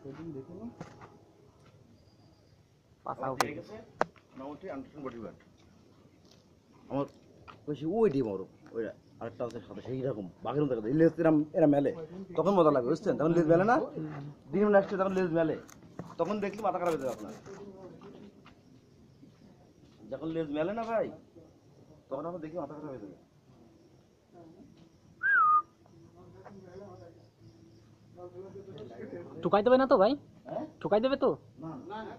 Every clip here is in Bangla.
সেদিন দেখি না পাছা উঠে গেছে না উঠে আন্ডারস্ট্যান্ড বডি ওয়েট আমার বেশি ওই ডিম ওর ওইটা আরেকটা আছে সাথে সেই রকম বাঘের মতো কথা লেজ এরা মেলে তখন মজা লাগে বুঝছেন তখন লেজ মেলে না ডিম নেক্সট যখন লেজ মেলে তখন দেখলি মাথা খারাপ হয়ে যাবে আপনার যখন লেজ মেলে না ভাই তখন আমরা দেখি মাথা খারাপ হয়ে যাবে ঠুকাই দেবে না তো ভাই? হ্যাঁ ঠুকাই দেবে তো? না না না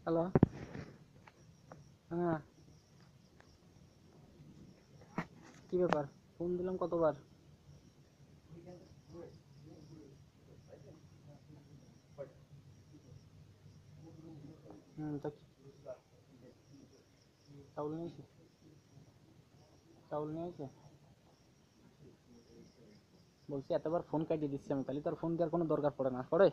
হ্যালো, হ্যাঁ কি ব্যাপার? ফোন দিলাম কতবার? তা চাউল নিয়েছি, চাউল নিয়েছে বলছি এতবার ফোন কাটিয়ে দিচ্ছি আমি, তাহলে তো আর ফোন দেওয়ার কোনো দরকার পড়ে না পড়ে।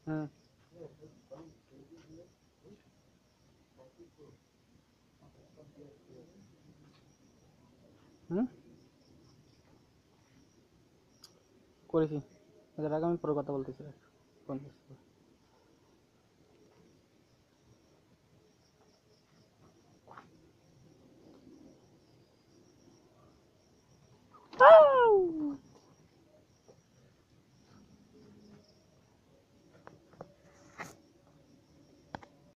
হুম হুম করেছি, এদের আগে আমি পরে কথা বলতেছি, ফোন করছি।